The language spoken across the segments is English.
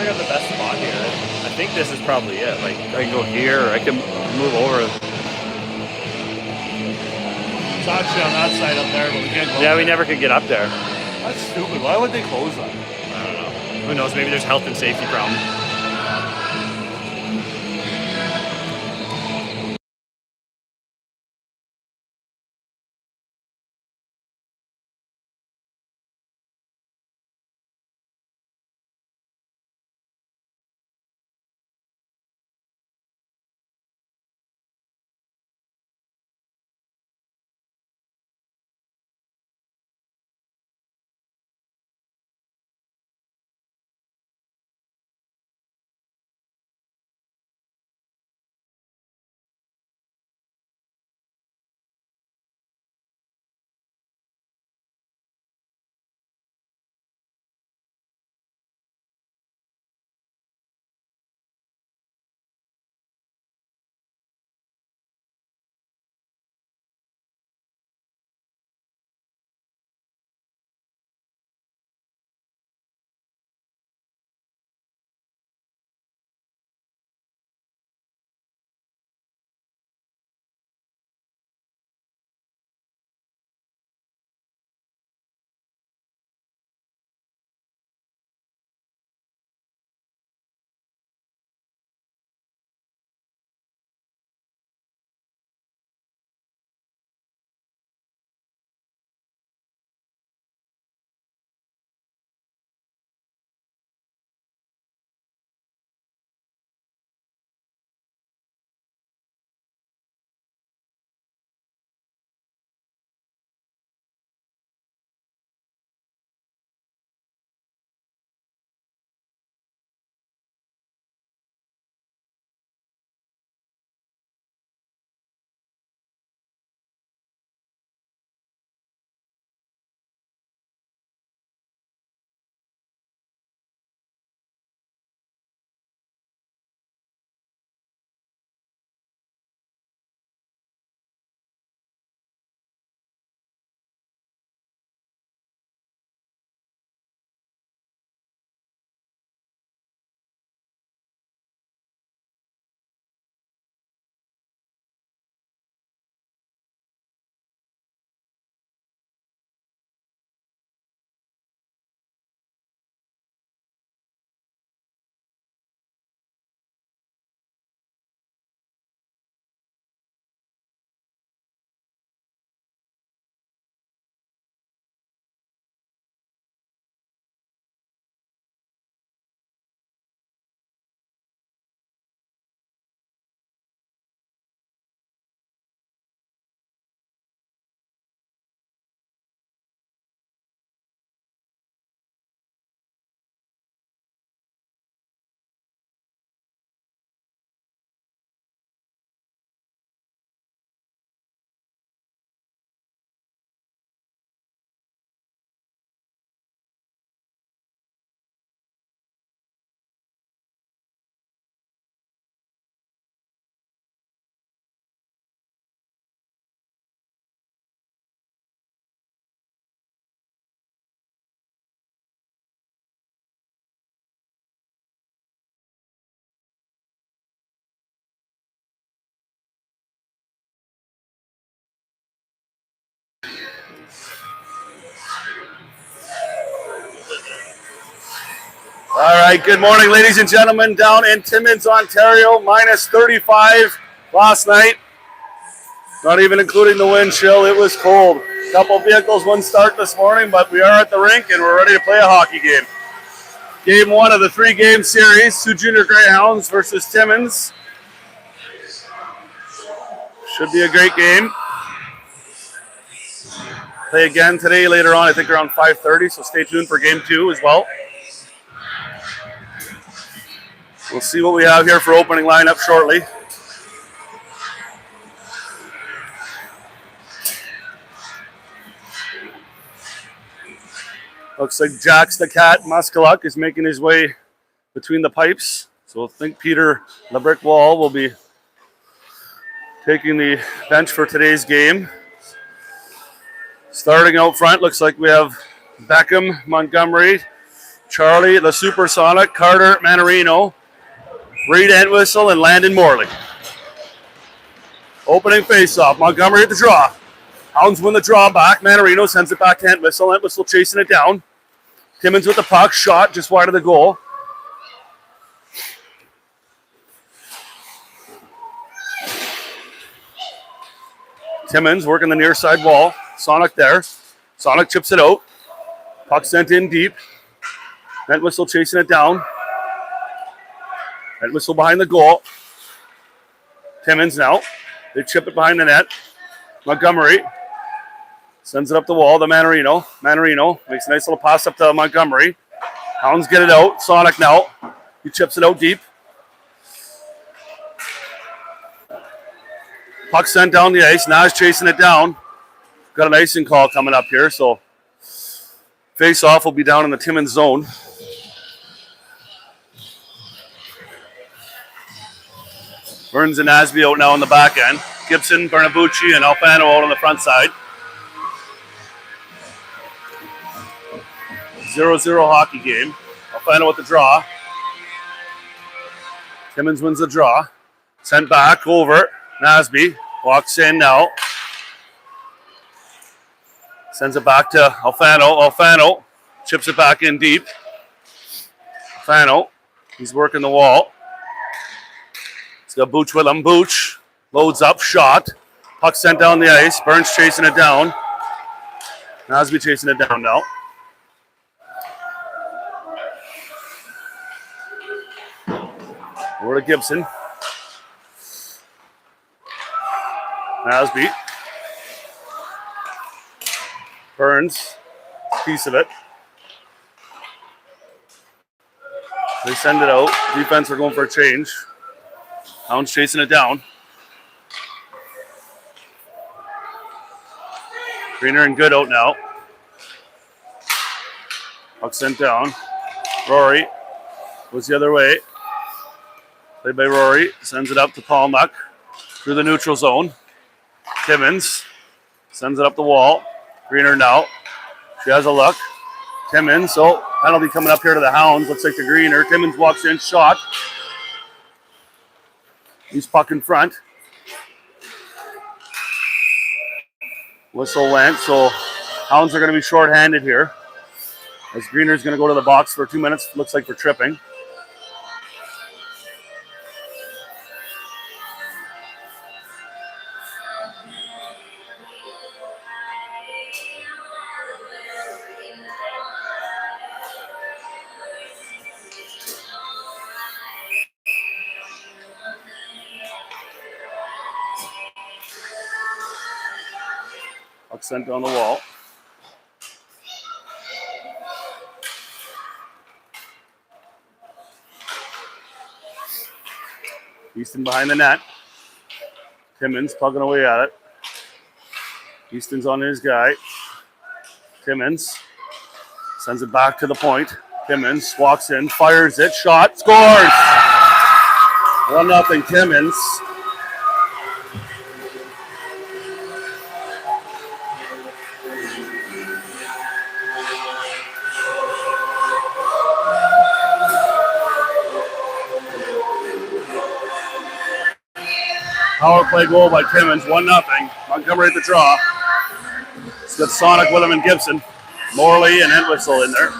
I got the best spot here. I think this is probably it. Like, I can go here, or I can move over. It's actually on that side up there, but we can't go. Yeah, we never could get up there. That's stupid. Why would they close that? I don't know. Who knows? Maybe there's health and safety problem. All right, good morning, ladies and gentlemen, down in Timmins, Ontario, minus 35 last night. Not even including the wind chill, it was cold. A couple vehicles, one start this morning, but we are at the rink and we're ready to play a hockey game. Game one of the 3-game series, Sioux Junior Greyhounds versus Timmins. Should be a great game. Play again today later on, I think around 5:30, so stay tuned for game two as well. We'll see what we have here for opening lineup shortly. Looks like Jax the Cat Muskaluk is making his way between the pipes. So I think Peter LeBrick Wall will be taking the bench for today's game. Starting out front, looks like we have Beckham, Montgomery, Charlie, the Supersonic, Carter, Manarino, Reed Entwistle, and Landon Morley. Opening face-off. Montgomery at the draw. Hounds win the draw back. Manarino sends it back to Entwistle. Entwistle chasing it down. Timmins with the puck. Shot just wide of the goal. Timmins working the near side wall. Sonic there. Sonic chips it out. Puck sent in deep. Entwistle chasing it down. Entwistle behind the goal. Timmins now. They chip it behind the net. Montgomery sends it up the wall to Manarino. Manarino makes a nice little pass up to Montgomery. Hounds get it out. Sonic now. He chips it out deep. Puck sent down the ice. Now he's chasing it down. Got an icing call coming up here, so face-off will be down in the Timmins zone. Burns and Asby out now on the back end. Gibson, Bernabucci, and Alfano out on the front side. 0-0 hockey game. Alfano with the draw. Timmins wins the draw. Sent back over. Nasby walks in now. Sends it back to Alfano. Alfano chips it back in deep. Alfano, he's working the wall. He's got Booch with him. Booch loads up, shot. Puck sent down the ice. Burns chasing it down. Nasby chasing it down now. Over to Gibson. Nasby. Burns. Piece of it. They send it out. Defense are going for a change. Hounds chasing it down. Greener and Good out now. Puck sent down. Rory goes the other way. Played by Rory. Sends it up to Palmuck through the neutral zone. Timmins sends it up the wall. Greener now. She has a look. Timmins. So penalty coming up here to the Hounds. Looks like the Greener. Timmins walks in. Shot. He's puck in front. Whistle went. So Hounds are going to be shorthanded here. As Greener's going to go to the box for 2 minutes. Looks like for tripping. Puck sent down the wall. Easton behind the net. Timmins plugging away at it. Easton's on his guy. Timmins sends it back to the point. Timmins walks in, fires it, shot, scores! 1-0 Timmins. Power play goal by Timmins, 1-0. Montgomery at the draw. It's got Sonic, Willem, and Gibson. Morley and Entwistle in there.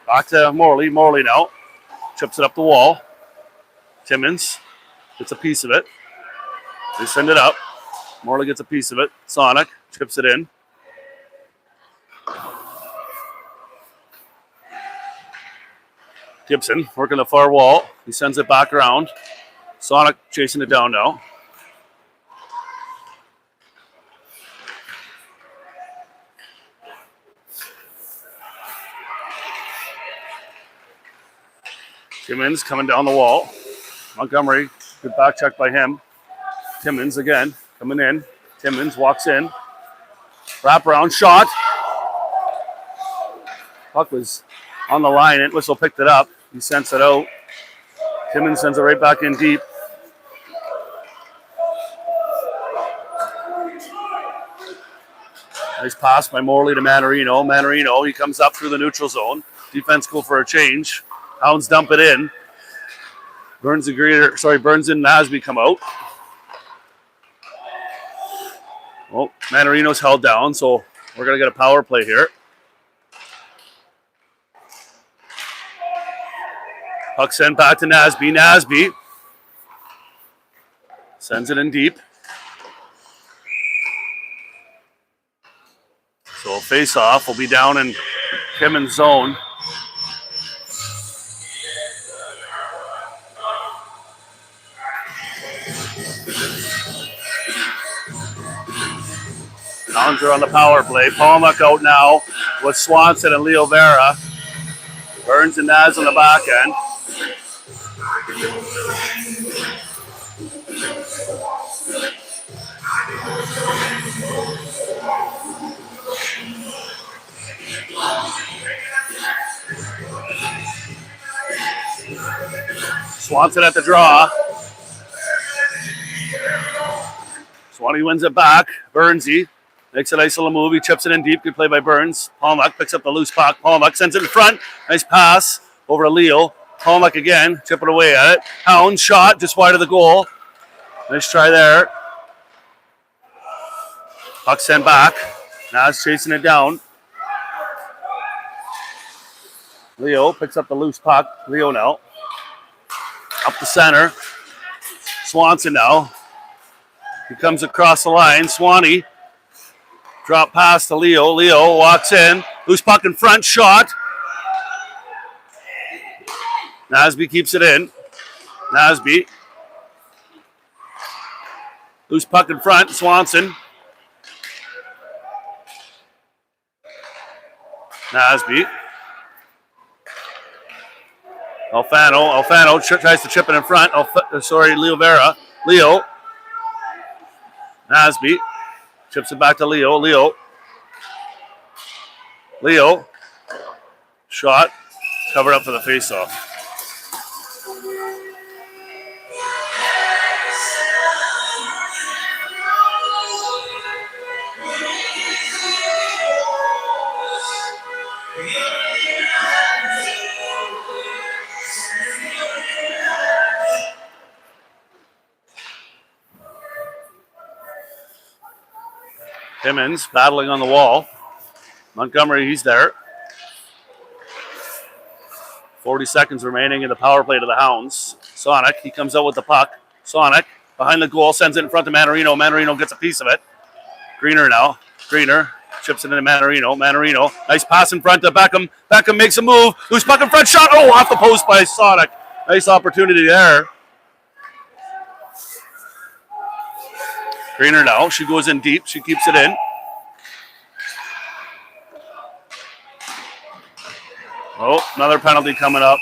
Back to Morley. Morley now. Chips it up the wall. Timmins gets a piece of it. They send it up. Morley gets a piece of it. Sonic chips it in. Gibson working the far wall. He sends it back around. Sonic chasing it down now. Timmins coming down the wall. Montgomery, good back check by him. Timmins again, coming in. Timmins walks in. Wrap around, shot. Puck was on the line. Entwistle picked it up. He sends it out. Timmins sends it right back in deep. Nice pass by Morley to Manarino. Manarino, he comes up through the neutral zone. Defense go for a change. Hounds dump it in. Burns and Nasby come out. Oh, Manarino's held down, so we're going to get a power play here. Puck sent back to Nasby. Nasby sends it in deep. So face-off will be down in Timmins zone. Hounds are on the power play. Palmuck out now with Swanson and Leo Vera. Burns and Naz on the back end. Swanson at the draw. Swanee wins it back. Burnsy makes a nice little move. He chips it in deep. Good play by Burns. Palmuck picks up the loose puck. Palmuck sends it in front. Nice pass over to Leo. Palmuck again, chipping away at it. Hound shot just wide of the goal. Nice try there. Puck sent back. Naz chasing it down. Leo picks up the loose puck. Leo now. Up the center. Swanson now. He comes across the line. Swanee. Drop pass to Leo. Leo walks in. Loose puck in front. Shot. Nasby keeps it in. Nasby. Loose puck in front. Swanson. Nasby. Alfano tries to chip it in front. Leo Vera. Leo. Nasby. Chips it back to Leo. Leo. Shot. Covered up for the faceoff. Timmins battling on the wall. Montgomery, he's there. 40 seconds remaining in the power play to the Hounds. Sonic, he comes out with the puck. Sonic, behind the goal, sends it in front to Manarino. Manarino gets a piece of it. Greener now. Greener chips it into Manarino. Manarino, nice pass in front to Beckham. Beckham makes a move. Loose puck in front, shot. Oh, off the post by Sonic. Nice opportunity there. Greener now. She goes in deep. She keeps it in. Oh, another penalty coming up.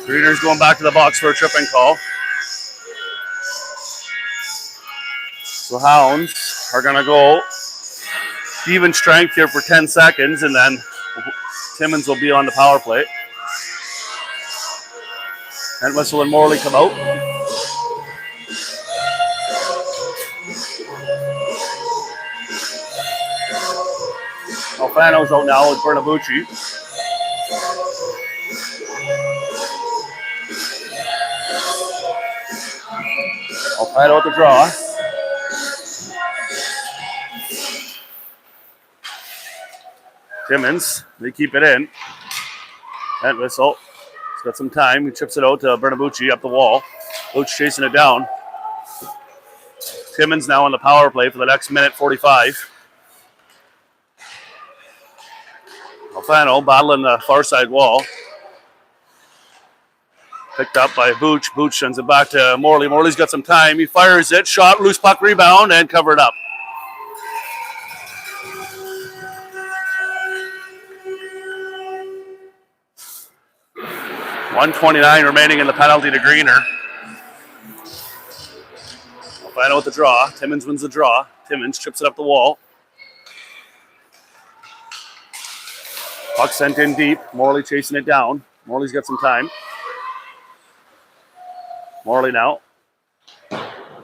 Greener's going back to the box for a tripping call. The Hounds are going to go even strength here for 10 seconds, and then Timmins will be on the power play. And Whistle and Morley come out. Alfano's out now with Bernabucci. Alfano at the draw. Timmins, they keep it in. And Whistle. He's got some time. He chips it out to Bernabucci up the wall. Booch chasing it down. Timmins now on the power play for the next minute 45. Alfano battling the far side wall. Picked up by Booch. Booch sends it back to Morley. Morley's got some time. He fires it. Shot, loose puck, rebound, and covered up. .129 remaining in the penalty to Greener. Alfano with the draw. Timmins wins the draw. Timmins chips it up the wall. Puck sent in deep. Morley chasing it down. Morley's got some time. Morley now.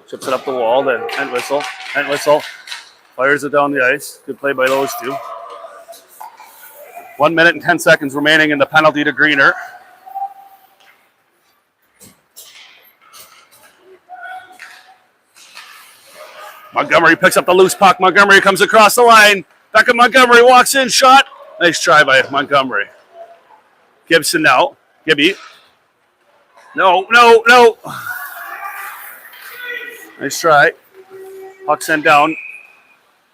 Chips it up the wall. Then Entwistle. Entwistle fires it down the ice. Good play by those two. 1 minute and 10 seconds remaining in the penalty to Greener. Montgomery picks up the loose puck. Montgomery comes across the line. Back at Montgomery, walks in, shot. Nice try by Montgomery. Gibson now. Gibby. No. Nice try. Puck sent down.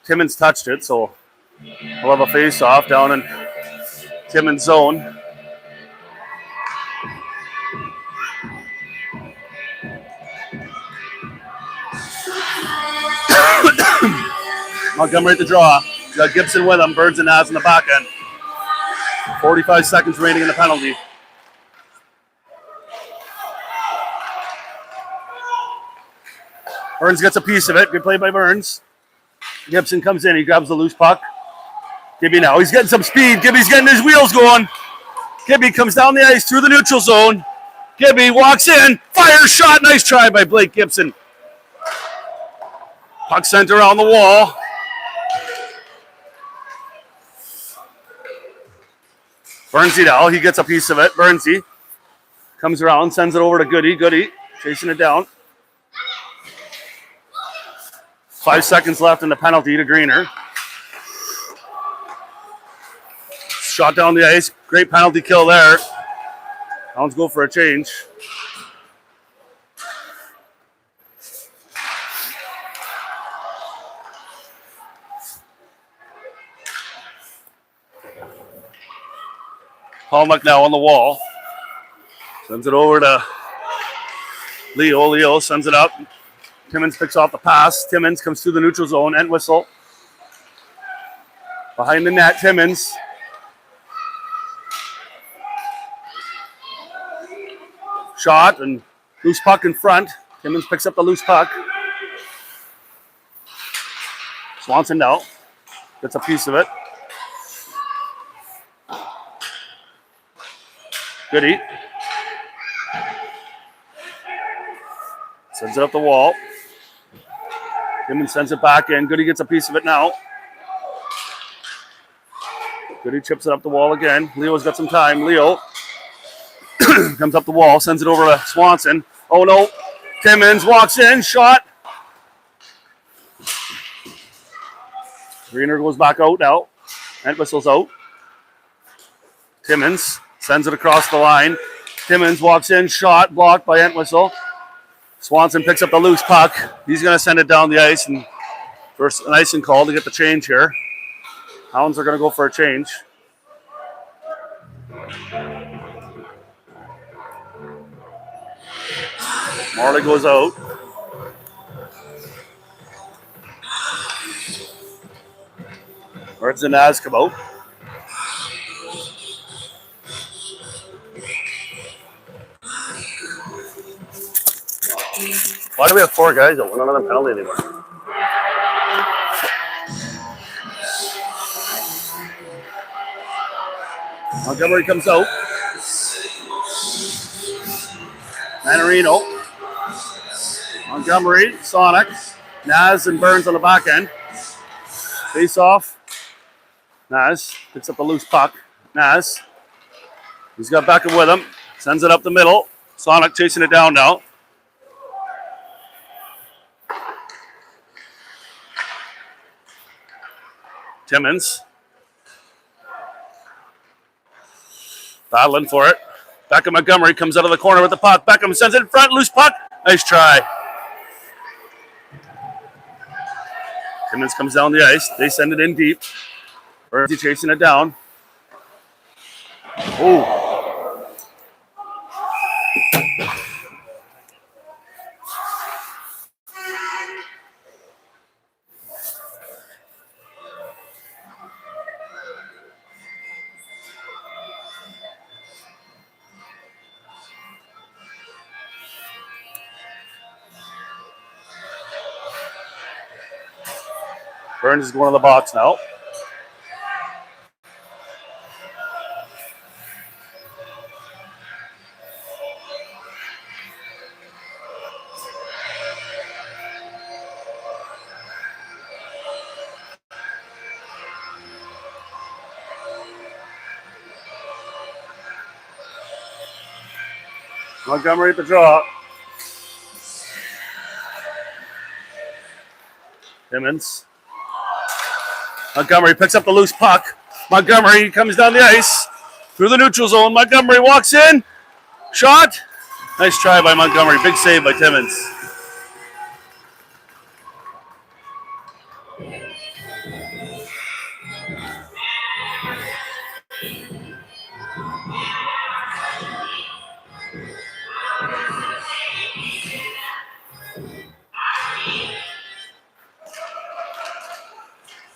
Timmins touched it, so we'll have a face-off down in Timmins' zone. Montgomery at the draw. Got Gibson with him. Burns and Naz in the back end. 45 seconds remaining in the penalty. Burns gets a piece of it. Good play by Burns. Gibson comes in. He grabs the loose puck. Gibby now. He's getting some speed. Gibby's getting his wheels going. Gibby comes down the ice through the neutral zone. Gibby walks in. Fires shot. Nice try by Blake Gibson. Puck sent around the wall. Burnsy now. He gets a piece of it. Burnsy comes around. Sends it over to Goody. Goody chasing it down. 5 seconds left in the penalty to Greener. Shot down the ice. Great penalty kill there. Hounds go for a change. Palmack now on the wall. Sends it over to Leo. Leo sends it up. Timmins picks off the pass. Timmins comes through the neutral zone. End whistle. Behind the net, Timmins. Shot and loose puck in front. Timmins picks up the loose puck. Swanson now. Gets a piece of it. Goody. Sends it up the wall. Timmins sends it back in. Goody gets a piece of it now. Goody chips it up the wall again. Leo's got some time. Leo comes up the wall, sends it over to Swanson. Oh no. Timmins walks in, shot. Greener goes back out now. End whistle's out. Timmins sends it across the line. Timmins walks in, shot, blocked by Entwistle. Swanson picks up the loose puck. He's going to send it down the ice and first an icing call to get the change here. Hounds are going to go for a change. Marley goes out. Birds and Naz come out. Why do we have 4 guys that won another penalty anymore? Montgomery comes out. Manarino. Montgomery, Sonic. Naz and Burns on the back end. Face off. Naz picks up the loose puck. Naz. He's got Beckham with him. Sends it up the middle. Sonic chasing it down now. Timmins. Battling for it. Beckham Montgomery comes out of the corner with the puck. Beckham sends it in front. Loose puck. Nice try. Timmins comes down the ice. They send it in deep. Burnsy chasing it down. Oh. Burns is going to the box now. Montgomery at the draw. Timmins. Montgomery picks up the loose puck. Montgomery comes down the ice through the neutral zone. Montgomery walks in. Shot. Nice try by Montgomery. Big save by Timmins.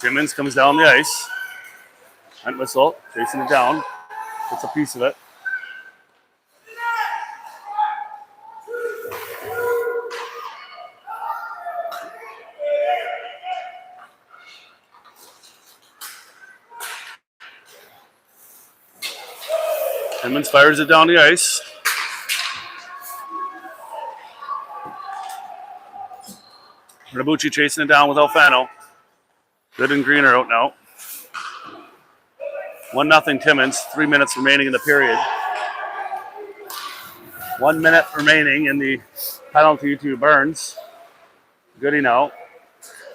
Timmins comes down the ice. And whistle, chasing it down. Gets a piece of it. Timmins fires it down the ice. Renabucci chasing it down with Alfano. Good and Green are out now. 1-0 Timmins. 3 minutes remaining in the period. 1 minute remaining in the penalty to Burns. Goody now.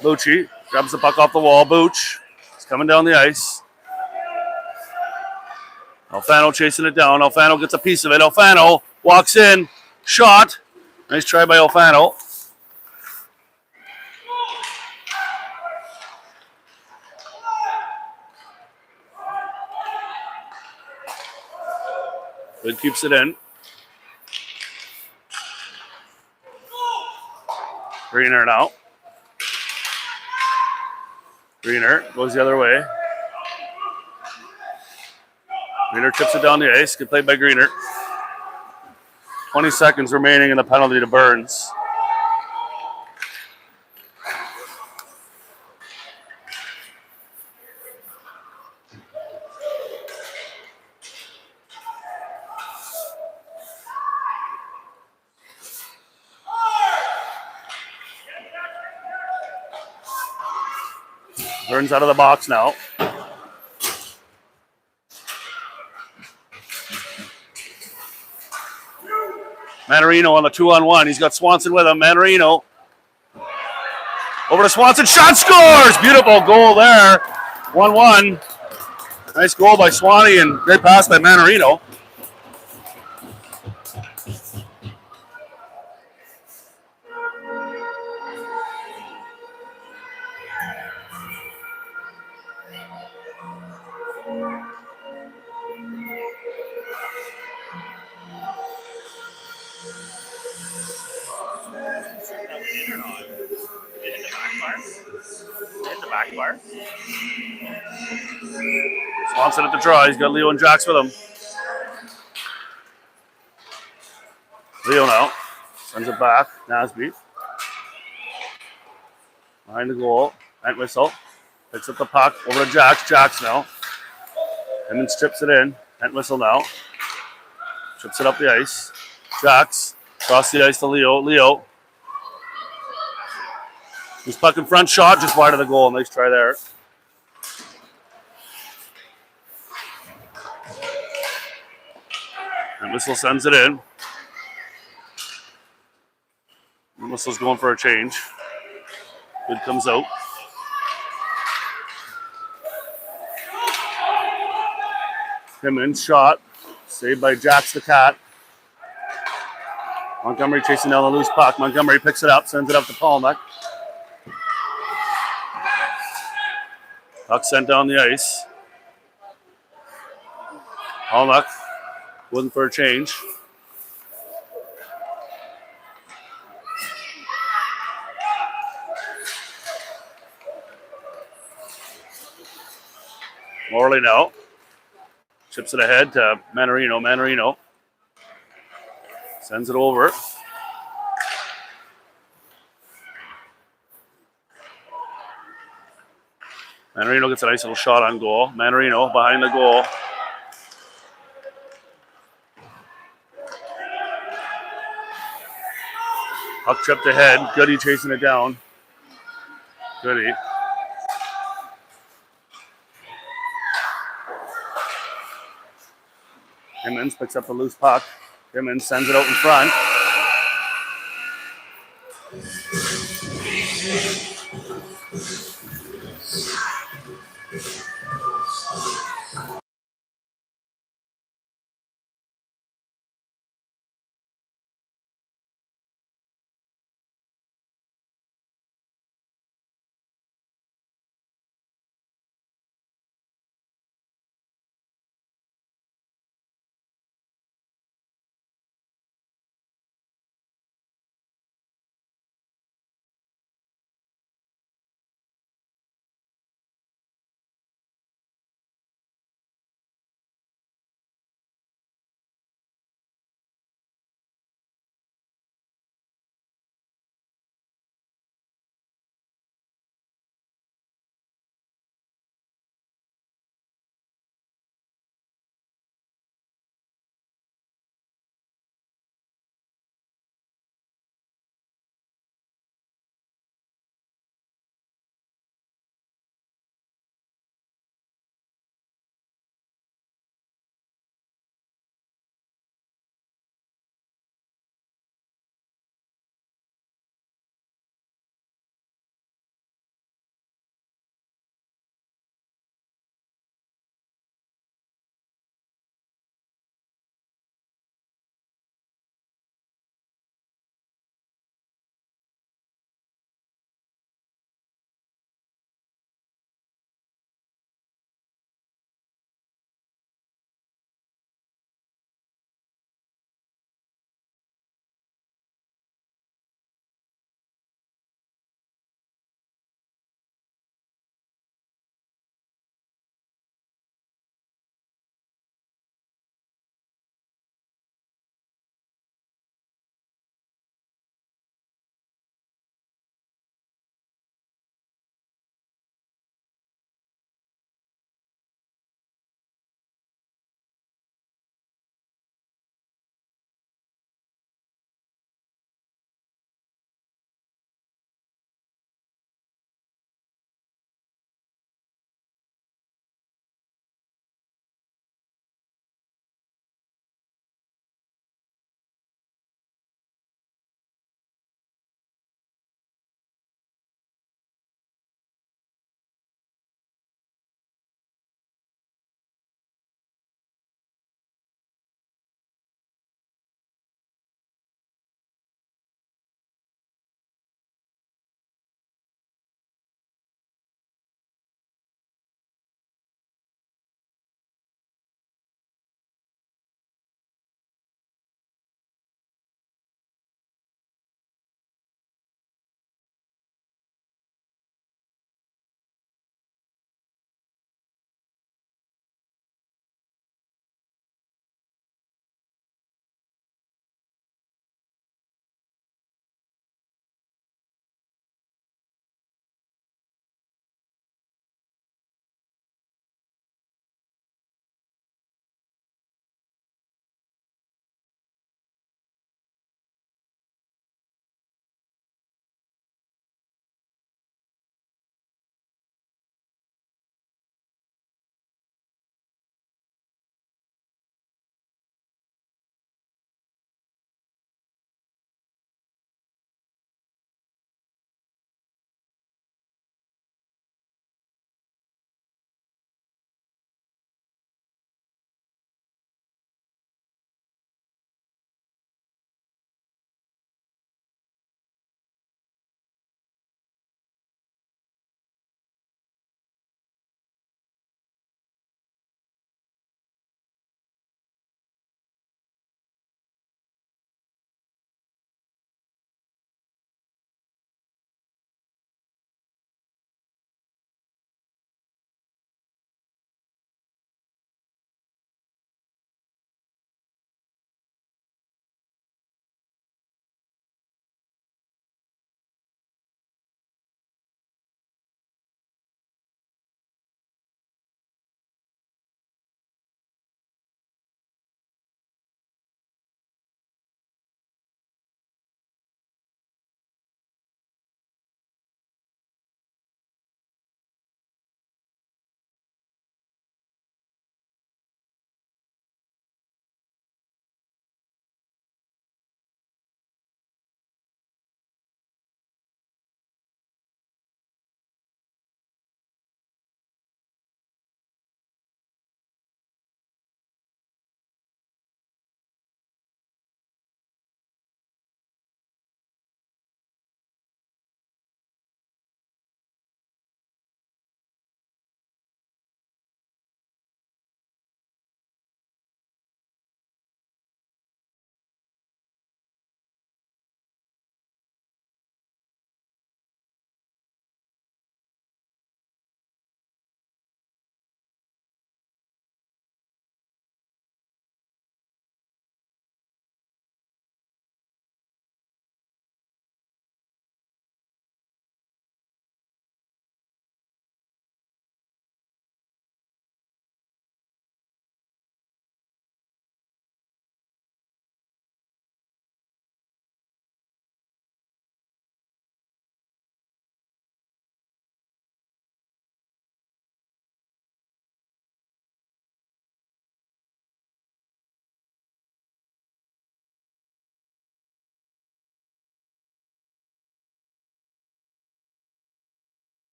Bucci grabs the puck off the wall. Booch is coming down the ice. Alfano chasing it down. Alfano gets a piece of it. Alfano walks in. Shot. Nice try by Alfano. Good keeps it in. Greener now. Greener goes the other way. Greener chips it down the ice. Good play by Greener. 20 seconds remaining in the penalty to Burns. Burns out of the box now. Manarino on the 2-on-1. He's got Swanson with him. Manarino over to Swanson. Shot, scores! Beautiful goal there. 1-1. Nice goal by Swanee and great pass by Manarino. Swanson at the draw. He's got Leo and Jax with him. Leo now. Sends it back. Nasby. Behind the goal. Entwistle. Picks up the puck. Over to Jax. Jax now. And then strips it in. Entwistle now. Trips it up the ice. Jax. Across the ice to Leo. Leo. His puck in front. Shot just wide of the goal. Nice try there. And Whistle sends it in. And Whistle's going for a change. Good comes out. Timmins shot. Saved by Jax the Cat. Montgomery chasing down the loose puck. Montgomery picks it up, sends it up to Palnick. Puck sent down the ice. Palnick looking for a change. Morley now. Chips it ahead to Manarino. Manarino sends it over. Manarino gets a nice little shot on goal. Manarino behind the goal. Puck tripped ahead. Goody chasing it down. Goody. Timmins picks up the loose puck. Timmins sends it out in front.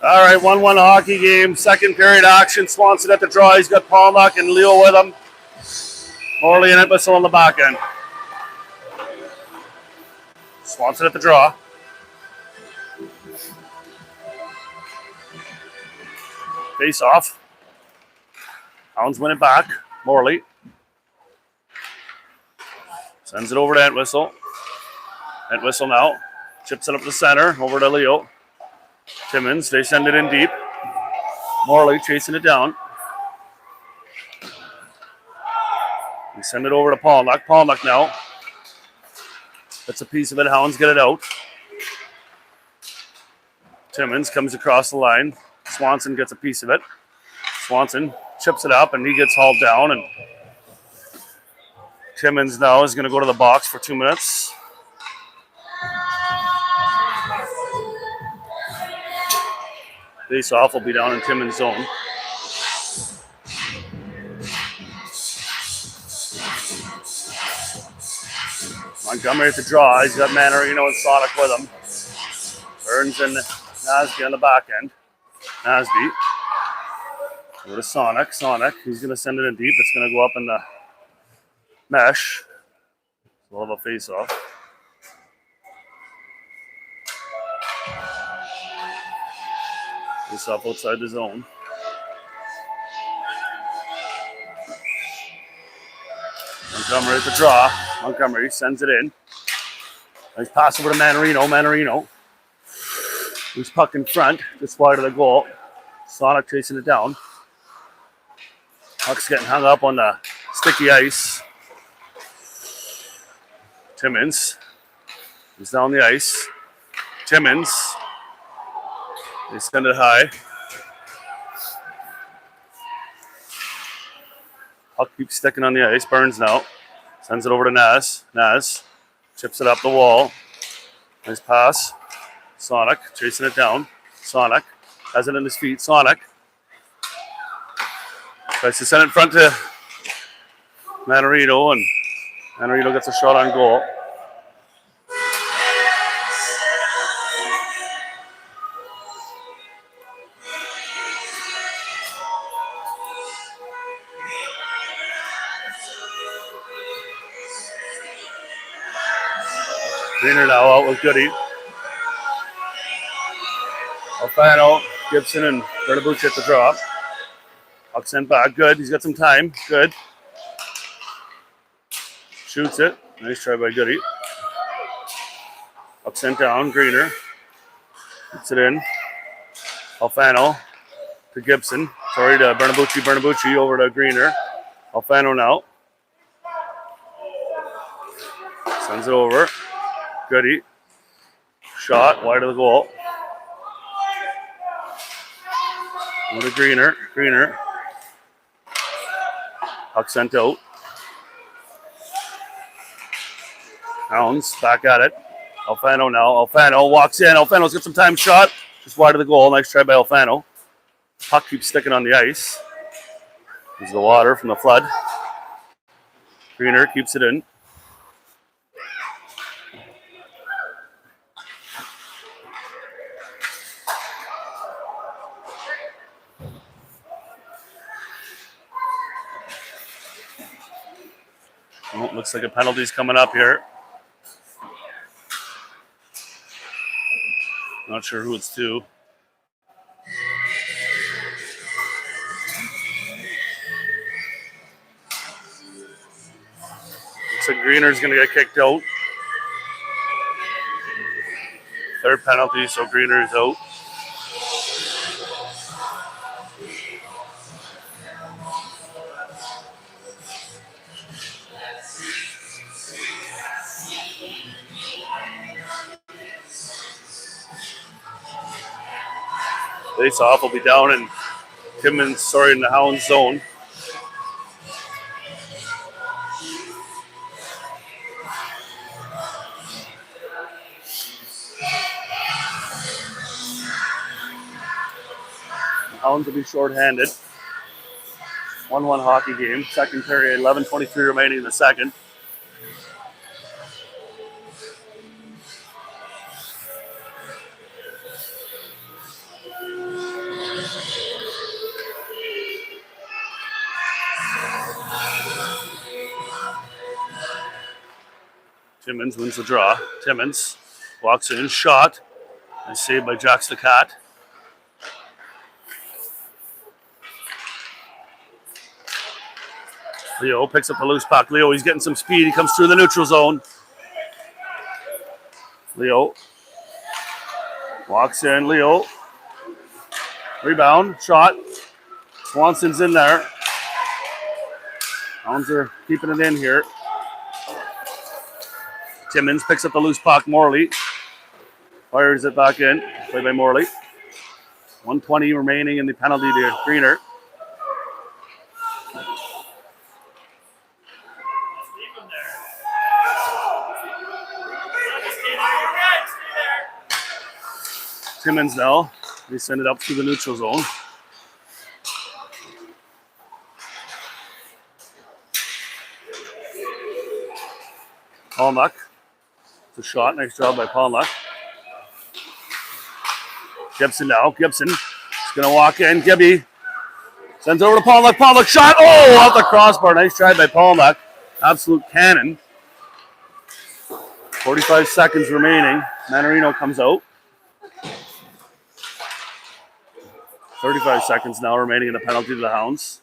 All right, 1-1 hockey game. Second period action. Swanson at the draw. He's got Palmach and Leo with him. Morley and Entwistle on the back end. Swanson at the draw. Face off. Hounds win it back. Morley. Sends it over to Entwistle. Entwistle now. Chips it up the center. Over to Leo. Timmins. They send it in deep. Morley chasing it down. We send it over to Palmach. Palmach now. That's a piece of it. Hounds get it out. Timmins comes across the line. Swanson gets a piece of it. Swanson chips it up and he gets hauled down. And Timmins now is going to go to the box for 2 minutes. Face off will be down in Timmins' zone. Montgomery at the draw. He's got Manarino and Sonic with him. Burns and Nasby on the back end. Nasby. Go to Sonic. Sonic. He's going to send it in deep. It's going to go up in the mesh. We'll have a face-off. Face-off outside the zone. Montgomery at the draw. Montgomery sends it in. Nice pass over to Manarino. Manarino. Loose puck in front. Just wide of the goal. Sonic chasing it down. Puck's getting hung up on the sticky ice. Timmins is down the ice. Timmins. They send it high. Puck keeps sticking on the ice. Burns now. Sends it over to Naz. Naz chips it up the wall. Nice pass. Sonic chasing it down. Sonic has it in his feet. Sonic tries to send it in front to Manarino, and Manarino gets a shot on goal. Greener now out with Goody. Alfano, Gibson, and Bernabucci at the draw. Puck sent back. Good. He's got some time. Good. Shoots it. Nice try by Goody. Puck sent down. Greener. Puts it in. Alfano to Gibson. Sorry to Bernabucci. Bernabucci over to Greener. Alfano now. Sends it over. Goody. Shot wide of the goal. Over to Greener. Greener. Puck sent out. Hounds back at it. Alfano now. Alfano walks in. Alfano's got some time. Shot. Just wide of the goal. Nice try by Alfano. Puck keeps sticking on the ice. There's the water from the flood. Greener keeps it in. Oh, looks like a penalty's coming up here. Not sure who it's to. Looks like Greener's going to get kicked out. Third penalty, so Greener is out. Face off will be down in Timmins, in the Hounds zone. The Hounds will be shorthanded. 1-1 hockey game. Second period, 11:23 remaining in the second. Timmins wins the draw. Timmins walks in, shot, and saved by Jax the Cat. Leo picks up the loose puck. Leo, he's getting some speed. He comes through the neutral zone. Leo walks in. Leo. Rebound. Shot. Swanson's in there. Hounds are keeping it in here. Timmins picks up the loose puck. Morley fires it back in. Played by Morley. 1:20 remaining in the penalty to Greener. Timmins now. They send it up through the neutral zone. Palmuck. It's a shot. Nice job by Palmuck. Gibson now. Gibson is going to walk in. Gibby sends it over to Palmuck. Palmuck shot. Oh, off the crossbar. Nice try by Palmuck. Absolute cannon. 45 seconds remaining. Manarino comes out. 35 seconds now remaining in the penalty to the Hounds.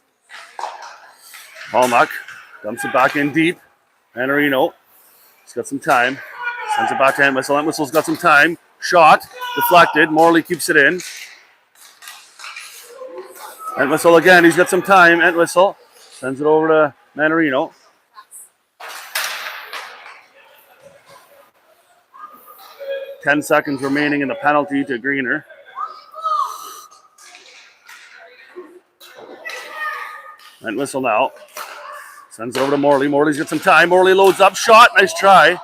Palmuck dumps it back in deep. Manarino, he's got some time. Sends it back to Entwistle. Entwistle's got some time. Shot, deflected. Morley keeps it in. Entwistle again, he's got some time. Entwistle sends it over to Manarino. Ten seconds remaining in the penalty to Greener. Entwistle now. Sends it over to Morley. Morley's got some time. Morley loads up. Shot. Nice try.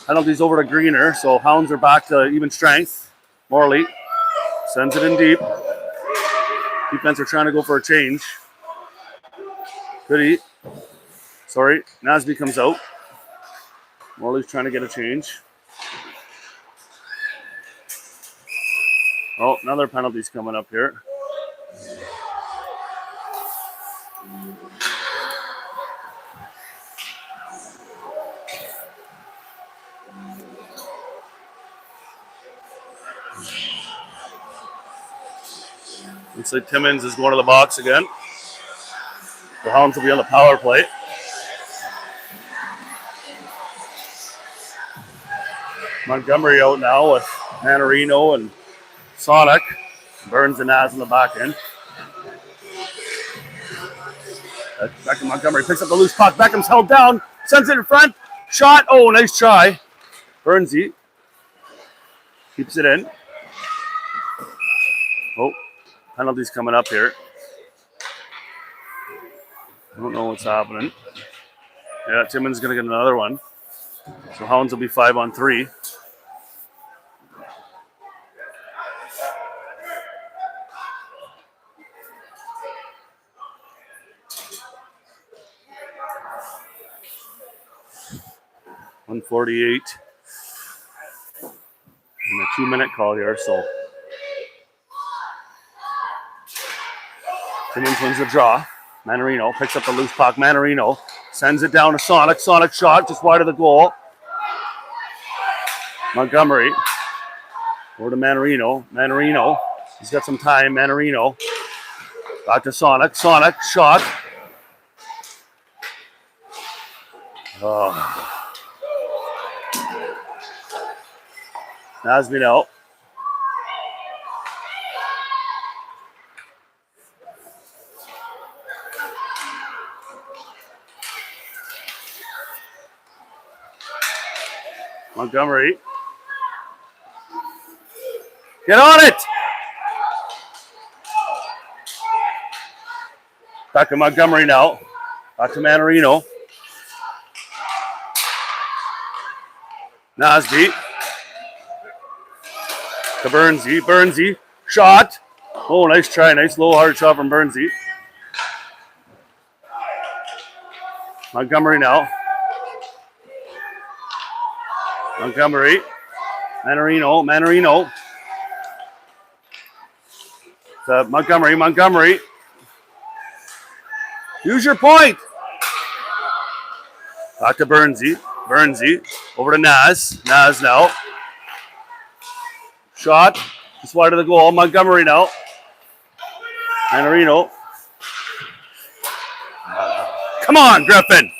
Penalty's over to Greener, so Hounds are back to even strength. Morley sends it in deep. Defense are trying to go for a change. Goody. Sorry. Nasby comes out. Morley's trying to get a change. Oh, another penalty's coming up here. Looks like Timmins is going to the box again. The Hounds will be on the power play. Montgomery out now with Manarino and Sonic. Burns and Naz in the back end. Back to Montgomery. Picks up the loose puck. Beckham's held down. Sends it in front. Shot. Oh, nice try. Burnsy keeps it in. Oh, penalty's coming up here. I don't know what's happening. Yeah, Timmins going to get another one. So Hounds will be 5-on-3. .148 and a 2-minute call here, so Timmins wins the draw. Manarino picks up the loose puck. Manarino sends it down to Sonic. Sonic shot just wide of the goal. Montgomery over to Manarino. Manarino, he's got some time. Manarino back to Sonic. Sonic shot. Oh. Nasby out. Montgomery. Get on it! Back to Montgomery now. Back to Manarino. Nasby. To Burnsy. Burnsy. Shot. Oh, nice try. Nice low hard shot from Burnsy. Montgomery now. Montgomery. Manarino. Manarino. Montgomery. Montgomery. Use your point. Back to Burnsy. Burnsy. Over to Naz. Naz now. Shot. Just wide of the goal. Montgomery now. Manarino. Come on, Griffin.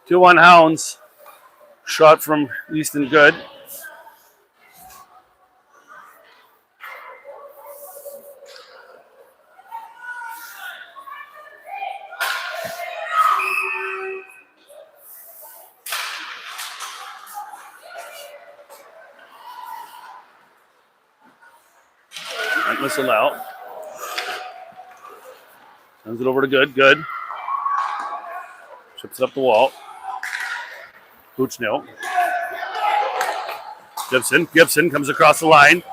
Two one Hounds. Shot from Easton good. That whistle out. Sends it over to Good. Good. Chips it up the wall. Hooch nil. Gibson. Gibson comes across the line.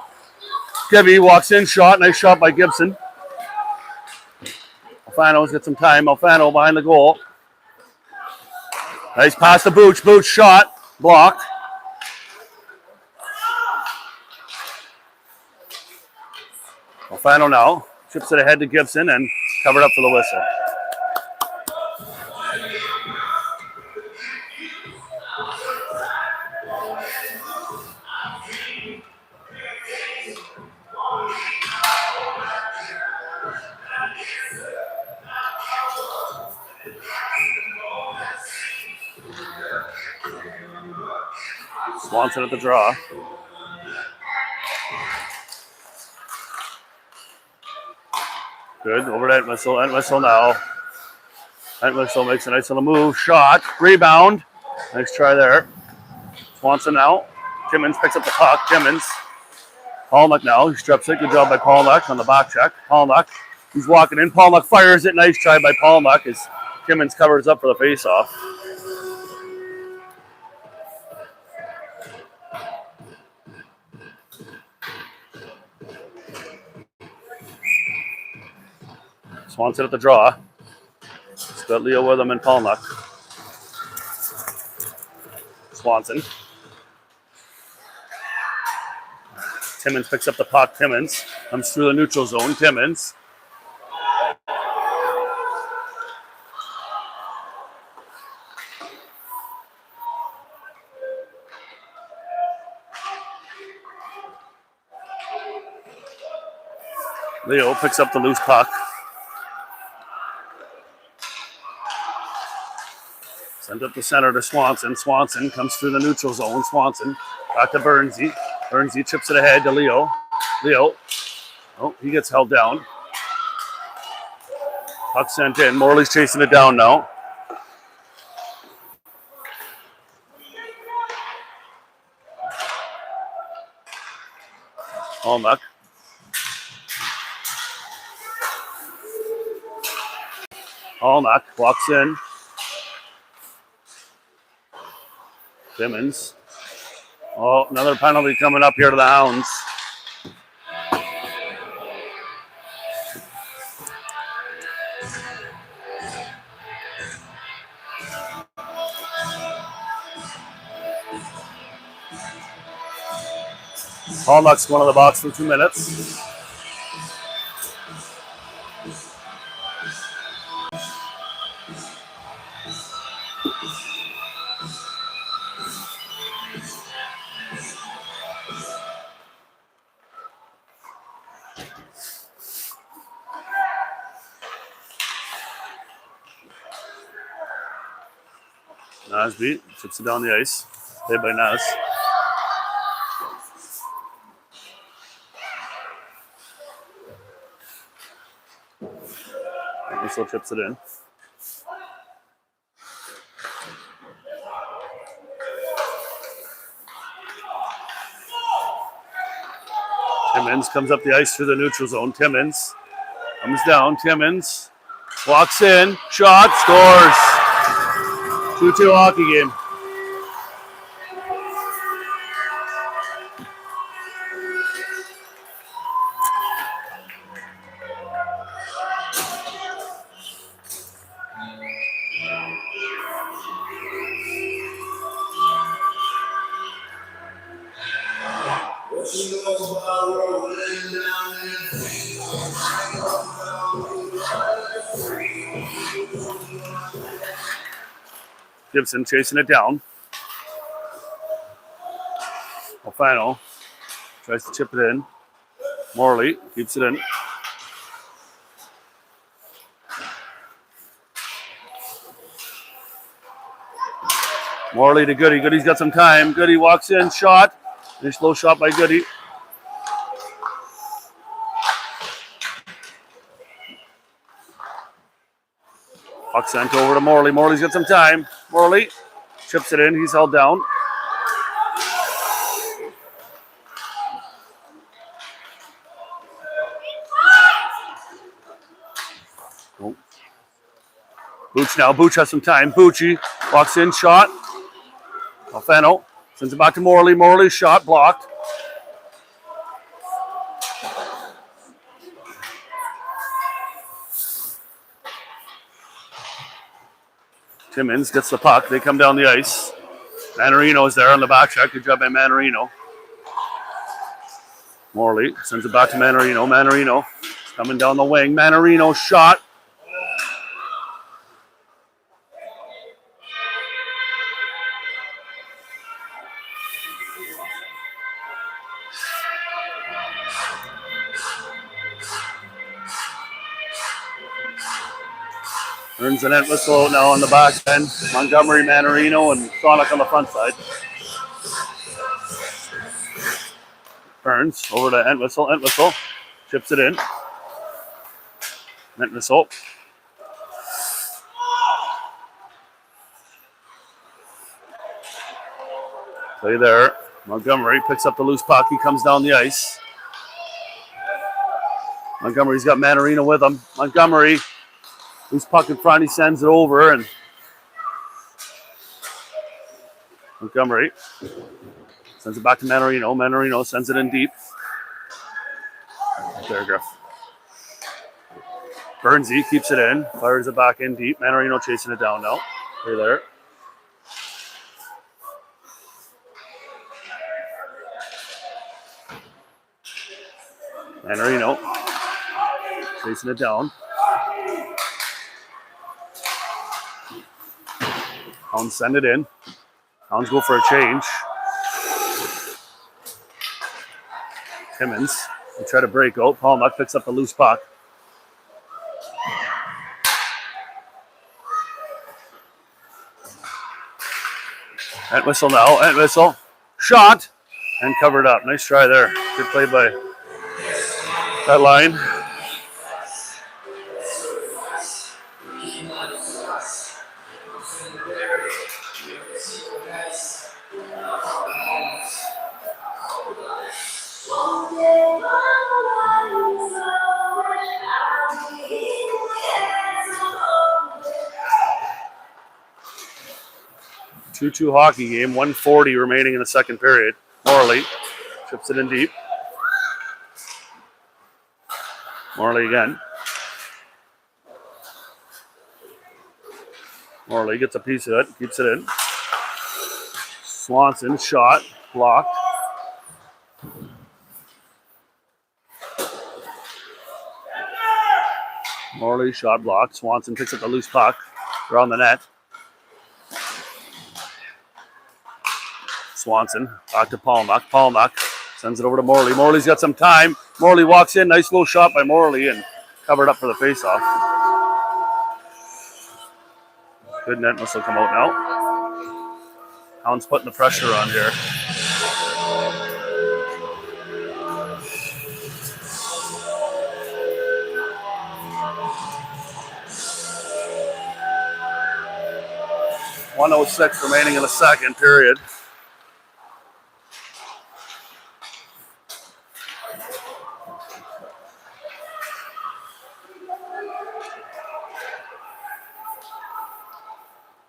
Gibby walks in. Shot. Nice shot by Gibson. Alfano's got some time. Alfano behind the goal. Nice pass to Booch. Booch shot. Blocked. Alfano now. Chips it ahead to Gibson and covered up for the whistle. Swanson at the draw. Good. Over to Entwistle. Entwistle now. Entwistle makes a nice little move. Shot. Rebound. Nice try there. Swanson now. Timmins picks up the puck. Timmins. Palnick now. He strips it. Good job by Palnick on the back check. Palnick. He's walking in. Palnick fires it. Nice try by Palnick as Timmins covers up for the faceoff. Swanson at the draw. He's got Leo with him and Palnick. Swanson. Timmins picks up the puck. Timmins comes through the neutral zone. Timmins. Leo picks up the loose puck. Send up the center to Swanson. Swanson comes through the neutral zone. Swanson back to Burnsy. Burnsy chips it ahead to Leo. Leo. Oh, he gets held down. Puck sent in. Morley's chasing it down now. Palnick. Palnick walks in. Timmins. Oh, another penalty coming up here to the Hounds. Palnick's going to the box for 2 minutes. Nasby chips it down the ice. Played by Nas. Whistle chips it in. Timmins comes up the ice through the neutral zone. Timmins comes down. Timmins walks in. Shot. Scores. 2-2 hockey game. Gibson chasing it down. Alfano tries to chip it in. Morley keeps it in. Morley to Goody. Goody's got some time. Goody walks in. Shot. Nice low shot by Goody. Puck sent over to Morley. Morley's got some time. Morley chips it in. He's held down. Oh. Booch now. Booch has some time. Bucci walks in. Shot. Alfano sends it back to Morley. Morley shot blocked. Timmins gets the puck. They come down the ice. Manarino is there on the back check. Good job by Manarino. Morley sends it back to Manarino. Manarino coming down the wing. Manarino shot. Earns the net whistle now on the back end. Montgomery, Manarino, and Sonic on the front side. Burns over to Entwistle. Entwistle chips it in. Entwistle. Play there. Montgomery picks up the loose puck. He comes down the ice. Montgomery's got Manarino with him. Montgomery, loose puck in front. He sends it over, and Montgomery sends it back to Manarino. Manarino sends it in deep. There, Griff. Burnsy keeps it in. Fires it back in deep. Manarino chasing it down now. Right there. Manarino chasing it down. Hounds send it in. Hounds go for a change. Timmins, they try to break out. Palmuck picks up the loose puck. Entwistle now. Entwistle. Shot. And covered up. Nice try there. Good play by that line. Two hockey game, 1:40 remaining in the second period. Morley chips it in deep. Morley again. Morley gets a piece of it, keeps it in. Swanson shot, blocked. Morley shot blocked. Swanson picks up the loose puck around the net. Swanson back to Palmuck. Palmuck sends it over to Morley. Morley's got some time. Morley walks in. Nice low shot by Morley and covered up for the faceoff. Good net whistle come out now. Hounds putting the pressure on here. 1:06 remaining in the second period.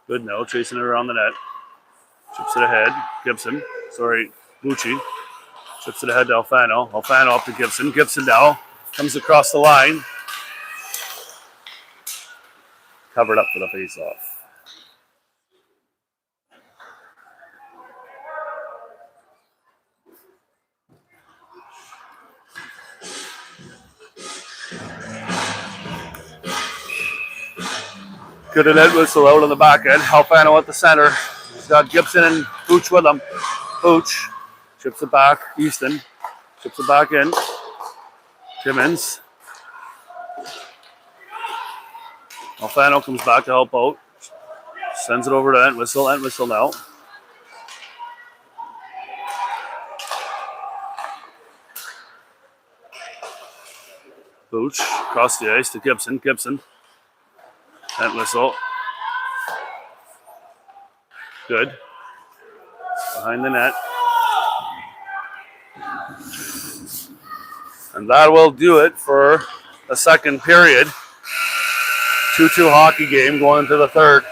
Good now, chasing it around the net. Chips it ahead. Gibson. Sorry, Bucci. Chips it ahead to Alfano. Alfano up to Gibson. Gibson now comes across the line. Covered up for the faceoff. Good at it, whistle out on the back end. Alfano at the center. He's got Gibson and Pooch with him. Pooch chips it back. Easton chips it back in. Timmins. Alfano comes back to help out. Sends it over to Entwistle. Entwistle now. Pooch across the ice to Gibson. Gibson. Entwistle. Good. Behind the net. And that will do it for the second period. 2-2 hockey game going into the third.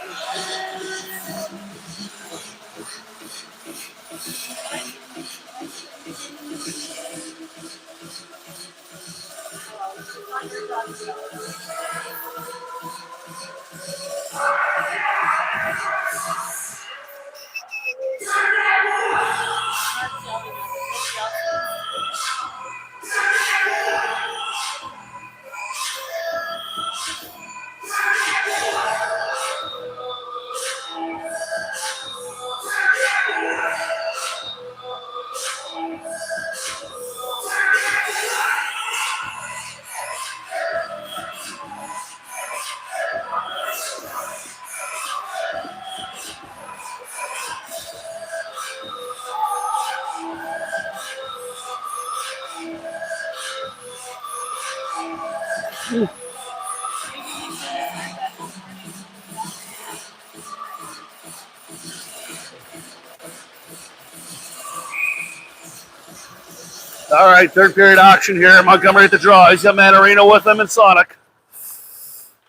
All right, third period action here. Montgomery at the draw. He's got Manarino with him and Sonic.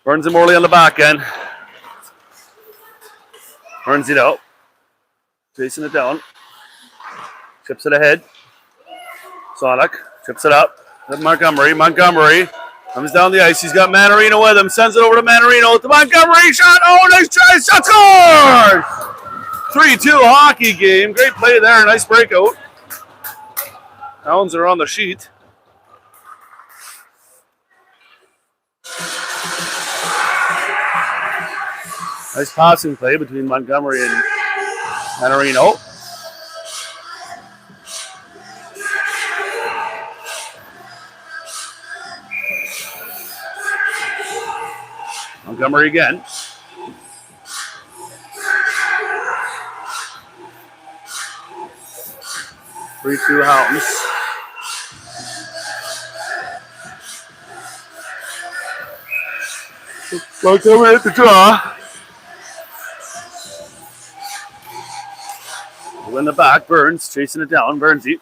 Burns and Morley on the back end. Burns it out. Chasing it down. Chips it ahead. Sonic chips it up. Montgomery. Montgomery comes down the ice. He's got Manarino with him. Sends it over to Manarino. The Montgomery shot. Oh, nice try. Shot scored! 3-2 hockey game. Great play there. Nice breakout. Hounds are on the sheet. Nice passing play between Montgomery and Manarino. Montgomery again. Three-two Hounds. Montgomery at the draw. In the back, Burns chasing it down. Burnsy.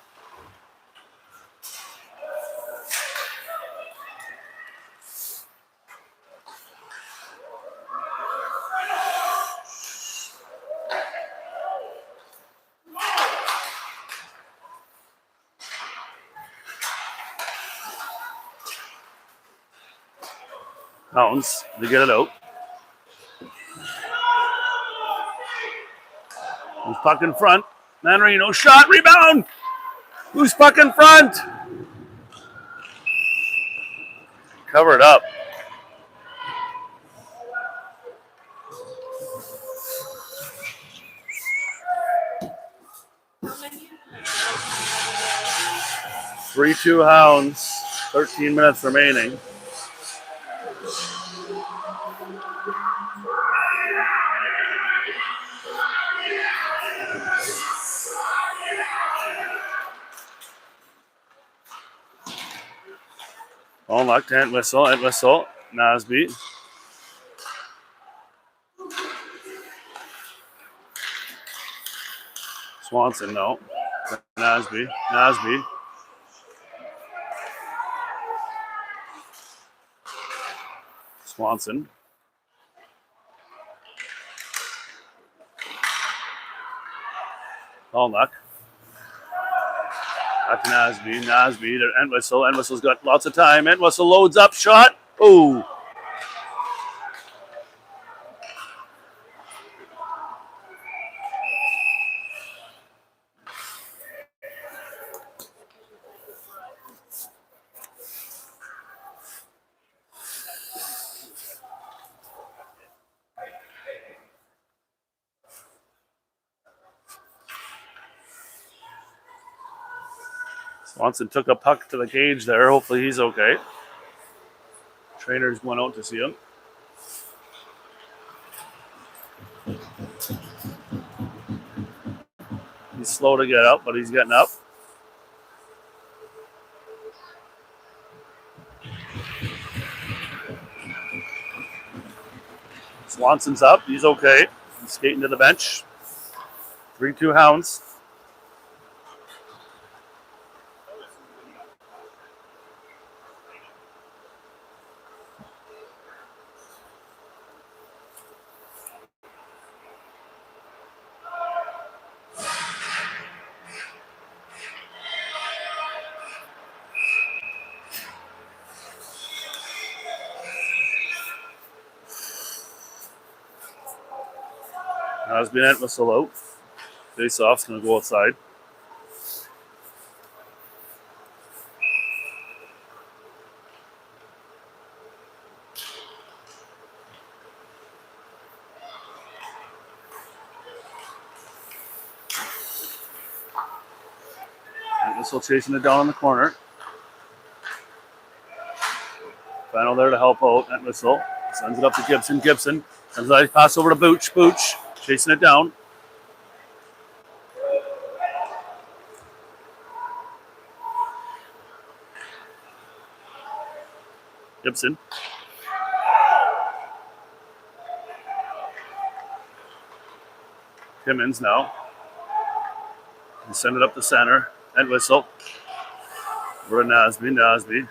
Hounds, they get it out. Who's puck in front? Manarino shot, rebound! Who's puck in front? Covered up. Three-two Hounds, 13 minutes remaining. All luck to Entwistle. Nasby. Swanson, no. Nasby. Swanson. Allnuck. Back to Nasby to Entwistle. Entwistle's got lots of time. Entwistle loads up, shot. Ooh. Swanson took a puck to the cage there. Hopefully he's okay. Trainers went out to see him. He's slow to get up, but he's getting up. Swanson's up. He's okay. He's skating to the bench. 3-2 Hounds. Has been Entwistle out. Face off's going to go outside. Entwistle chasing it down in the corner. Final there to help out. Entwistle sends it up to Gibson. Gibson sends a pass over to Booch. Booch chasing it down. Gibson. Timmins now. And send it up the center. Entwistle. Over to Nasby.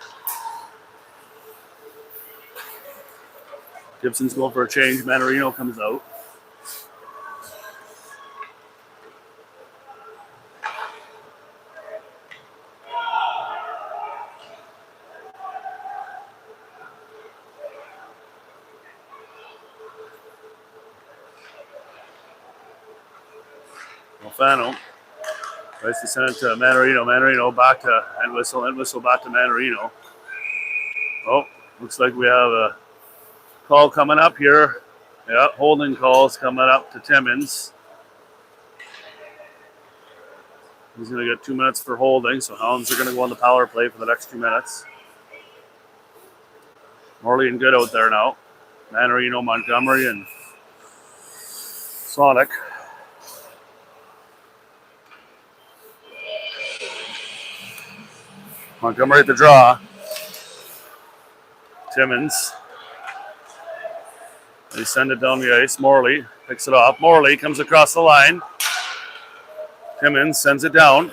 Gibson's going for a change. Manarino comes out. Alfano tries to send it to Manarino. Manarino back to Entwistle. Entwistle back to Manarino. Oh, looks like we have a call coming up here. Yeah, holding calls coming up to Timmins. He's going to get 2 minutes for holding, so Hounds are going to go on the power play for the next 2 minutes. Morley and Good out there now. Manarino, Montgomery, and Sonic. Montgomery at the draw. Timmins. They send it down the ice. Morley picks it off. Morley comes across the line. Timmins sends it down.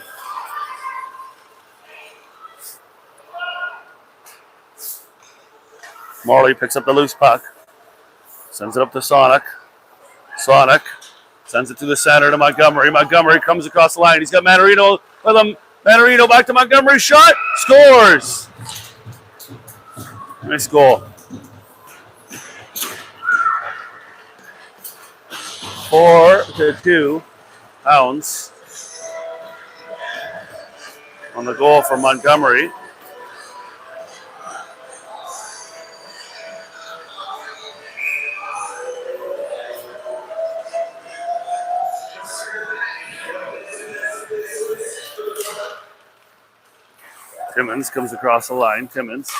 Morley picks up the loose puck. Sends it up to Sonic. Sonic sends it to the center to Montgomery. Montgomery comes across the line. He's got Manarino with him. Manarino back to Montgomery. Shot. Scores. Nice goal. 4-2 Hounds on the goal for Montgomery. Timmins comes across the line. Timmins.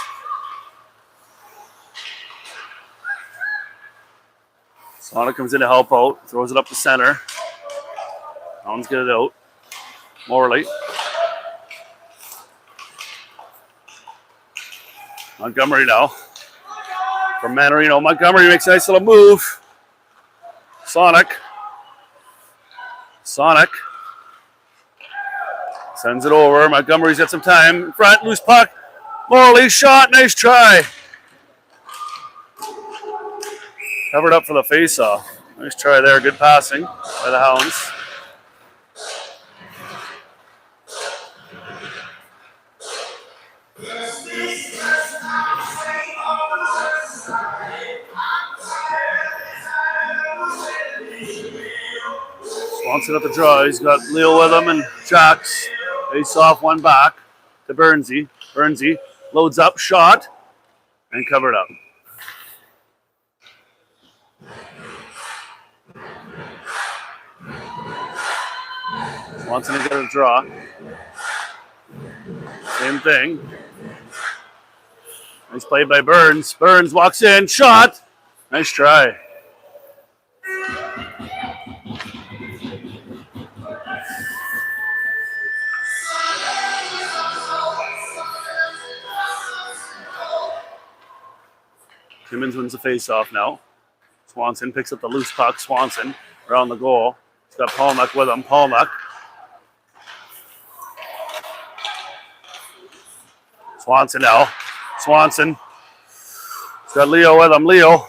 Sonic comes in to help out. Throws it up the center. Hounds get it out. Morley. Montgomery now. From Manarino. Montgomery makes a nice little move. Sonic. Sends it over. Montgomery's got some time. In front, loose puck. Morley shot. Nice try. Covered up for the face-off. Nice try there. Good passing by the Hounds. Swanson at the draw. He's got Leo with him and Jacks. Face off, one back to Burnsy. Burnsy loads up, shot, and covered up. Swanson to get a draw. Same thing. Nice play by Burns. Burns walks in, shot. Nice try. Timmins wins the face-off now. Swanson picks up the loose puck. Swanson around the goal. He's got Palmuck with him. Palmuck. Swanson now. Swanson. He's got Leo with him. Leo.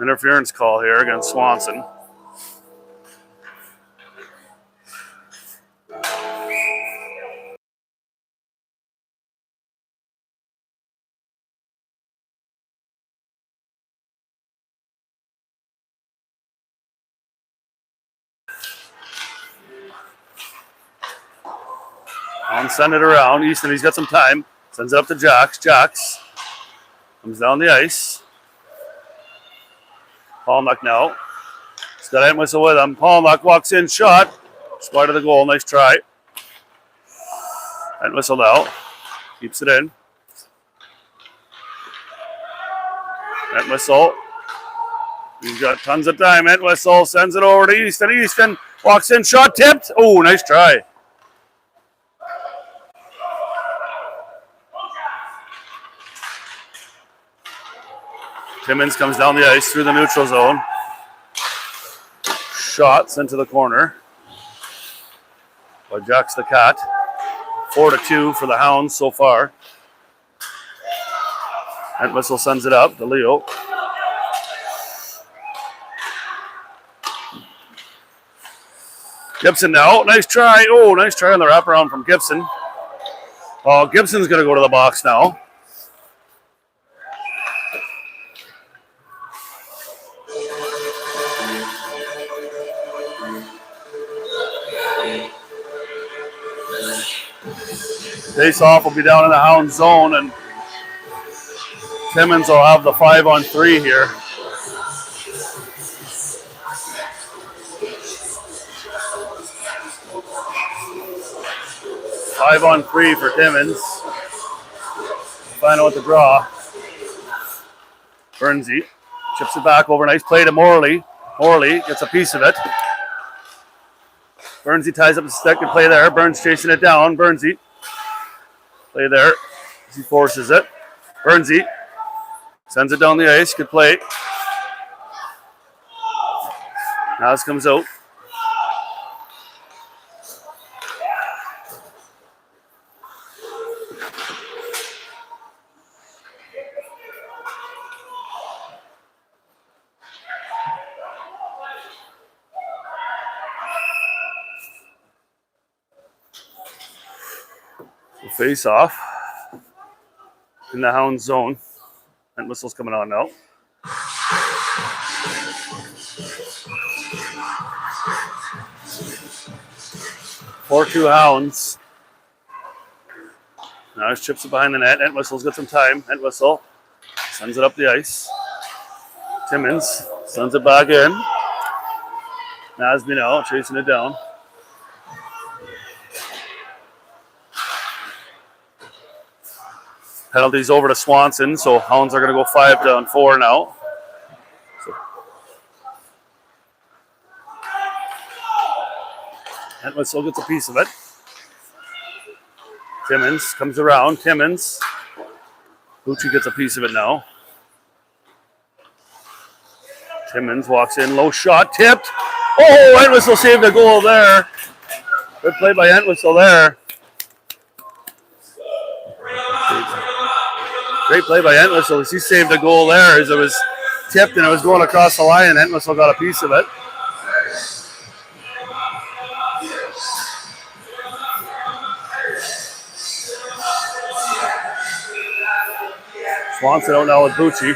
Interference call here against Swanson. Send it around. Easton, he's got some time. Sends it up to Jacks. Jacks comes down the ice. Palmuck now. He's got Entwistle with him. Palmuck walks in, shot. Spot of the goal. Nice try. Entwistle now. Keeps it in. Entwistle. He's got tons of time. Entwistle sends it over to Easton. Easton walks in, shot tipped. Oh, nice try. Timmins comes down the ice through the neutral zone. Shot sent to the corner by Jacks the Cat. 4-2 for the Hounds so far. Entwistle sends it up to Leo. Gibson now. Nice try. Oh, nice try on the wraparound from Gibson. Oh, Gibson's going to go to the box now. Face-off will be down in the Hound zone, and Timmins will have the 5-on-3 here. Five on three for Timmins. Final with the draw. Burnsy chips it back over. Nice play to Morley. Morley gets a piece of it. Burnsy ties up the stick and play there. Burns chasing it down. Burnsy. Play there. He forces it. Burnsy sends it down the ice. Good play. Now this comes out. Face off in the Hound zone. And whistle's coming on now. Four two Hounds. Now he chips it behind the net. Entwistle's got some time. Entwistle sends it up the ice. Timmins sends it back in. Nasby now chasing it down. Penalties over to Swanson, so Hounds are going to go 5-on-4 now. Entwistle gets a piece of it. Timmins comes around. Timmins. Bucci gets a piece of it now. Timmins walks in. Low shot. Tipped. Oh, Entwistle saved a goal there. Good play by Entwistle there. Great play by Entwistle. He saved a goal there as it was tipped and it was going across the line, and Entwistle got a piece of it. Swanson out now with Bucci.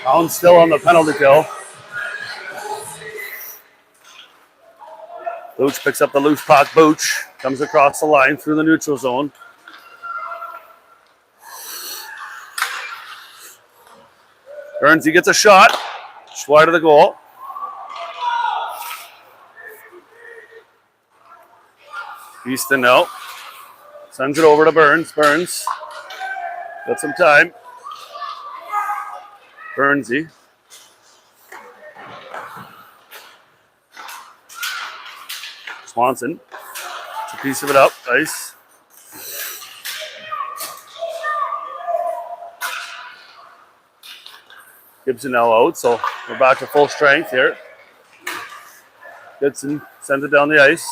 Hound still on the penalty kill. Booch picks up the loose puck. Booch comes across the line through the neutral zone. Burns, he gets a shot. Just wide of the goal. Easton now. Sends it over to Burns. Burns. Got some time. Burnsy. Swanson. It's a piece of it up. Nice. Gibson now out, so we're back to full strength here. Gibson sends it down the ice.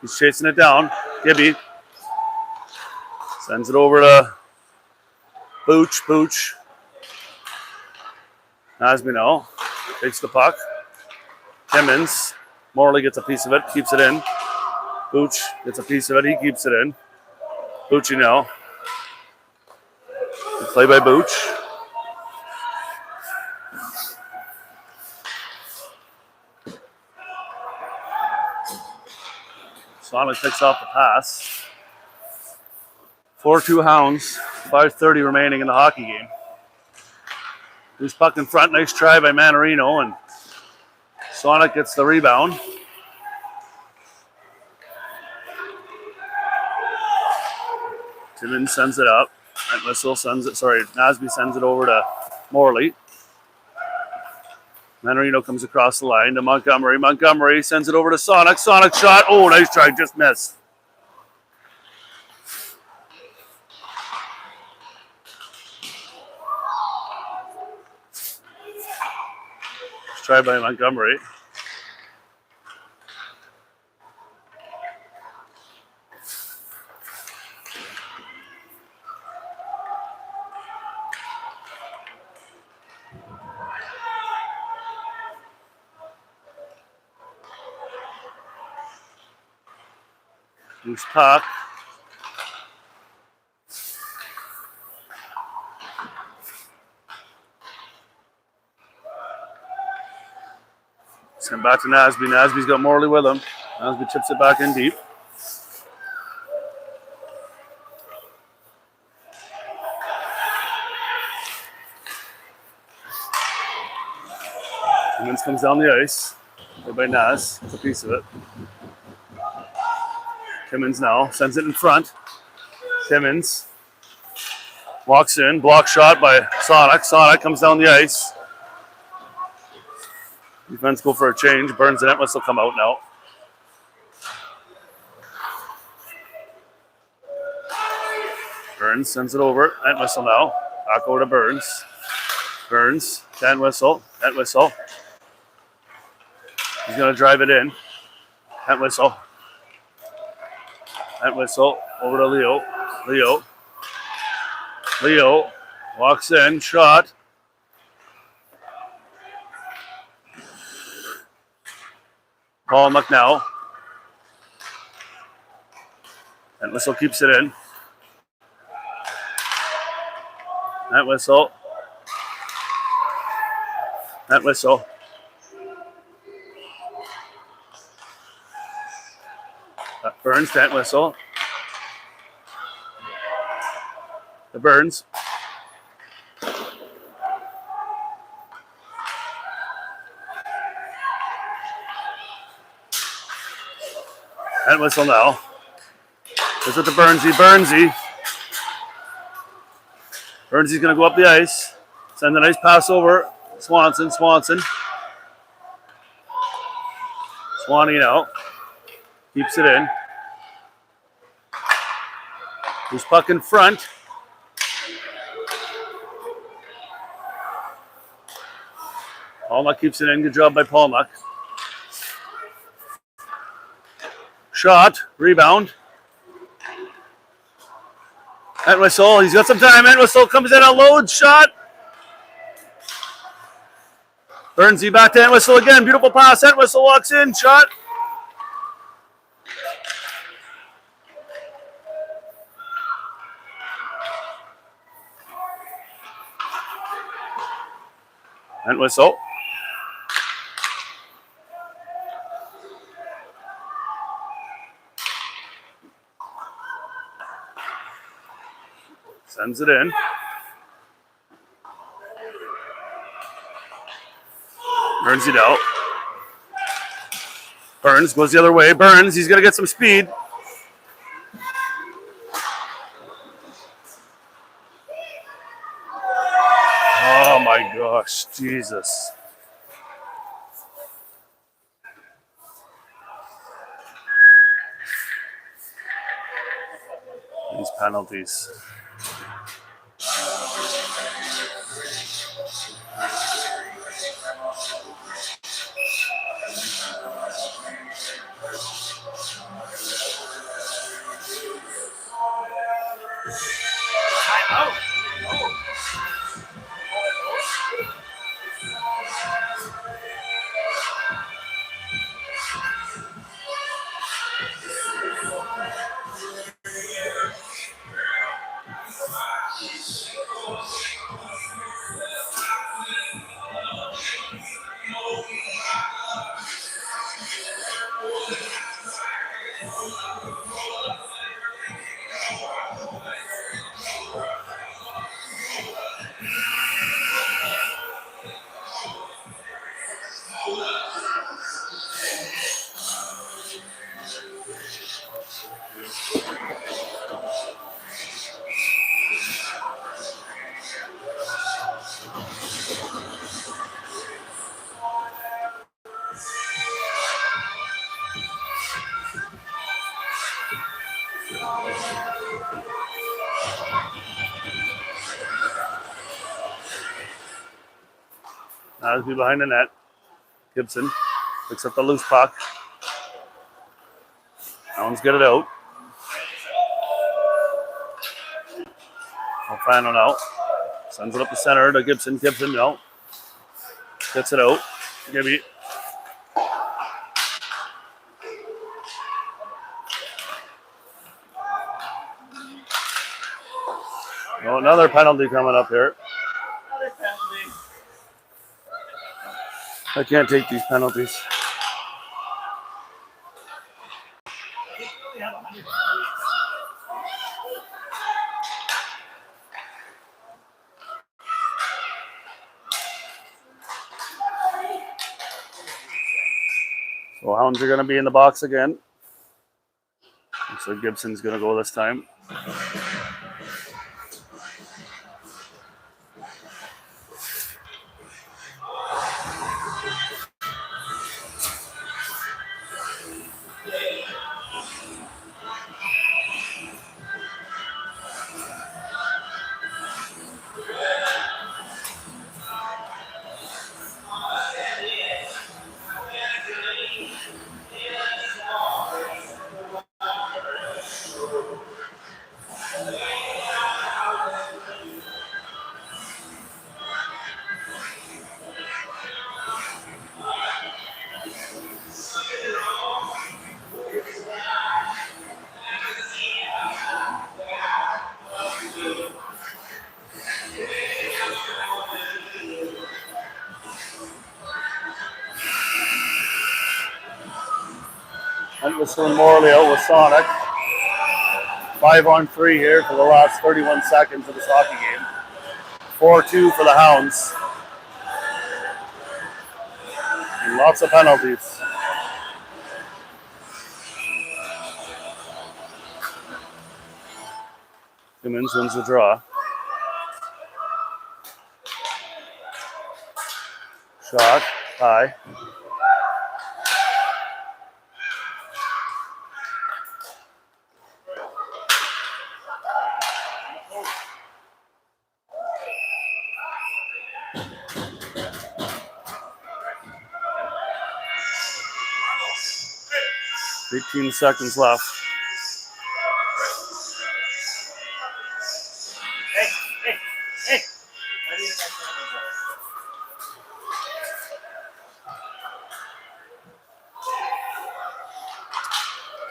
He's chasing it down. Gibby sends it over to Booch. Booch. Nasby now takes the puck. Timmins. Morley gets a piece of it, keeps it in. Booch gets a piece of it, he keeps it in. Bucci now. Good play by Booch. Sonic picks off the pass. 4-2 Hounds. 5:30 remaining in the hockey game. Loose puck in front. Nice try by Manarino, and Sonic gets the rebound. Timmins sends it up. Entwistle sends it. Nasby sends it over to Morley. Manarino comes across the line to Montgomery. Montgomery sends it over to Sonic. Sonic shot. Oh, nice try. Just missed. Nice try by Montgomery. Loose puck. Send back to Nasby. Nasby's got Morley with him. Nasby chips it back in deep. Timmins comes down the ice. Played by Nas. It's a piece of it. Timmins now sends it in front. Timmins walks in, block shot by Sonic. Sonic comes down the ice. Defense go for a change. Burns and Entwistle come out now. Burns sends it over. Entwistle now. Back over to Burns. Burns to Entwistle. Entwistle. He's going to drive it in. Entwistle. Entwistle over to Leo. Leo walks in, shot. Paul McNow. Entwistle keeps it in. Entwistle. Burns to Entwistle. The Burns. Entwistle now. Goes with the Burnsy. Burnsy's going to go up the ice. Send a nice pass over. Swanson. Swanee now. Keeps it in. Who's puck in front? Paulmuck keeps it in. Good job by Paulmuck. Shot. Rebound. Entwistle. He's got some time. Entwistle comes in. A load shot. Burnsy back to Entwistle again. Beautiful pass. Entwistle walks in. Shot. Entwistle. Sends it in. Burns it out. Burns goes the other way. Burns, he's going to get some speed. Oh my gosh, Jesus. These penalties. Now be behind the net. Gibson picks up the loose puck. Hounds get it out. O'Fallon out. Sends it up the center to Gibson. Gibson, no. Gets it out. Gibby. Oh, another penalty coming up here. Another penalty. I can't take these penalties. So Hounds are going to be in the box again. So Gibson's going to go this time. Entwistle and Morley out with Sonic. 5-on-3 here for the last 31 seconds of this hockey game. 4-2 for the Hounds. And lots of penalties. Timmins wins the draw. Shot, high. 18 seconds left. Hey, hey, hey. Why do you guys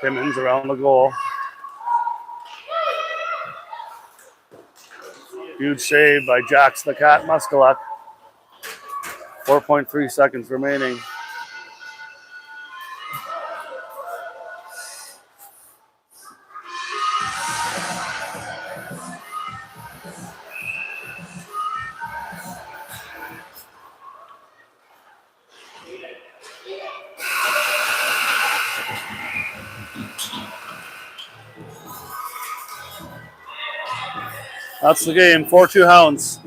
Timmins around the goal. Huge save by Jax the Cat Muskalek. 4.3 seconds remaining. That's the game. 4-2 Hounds.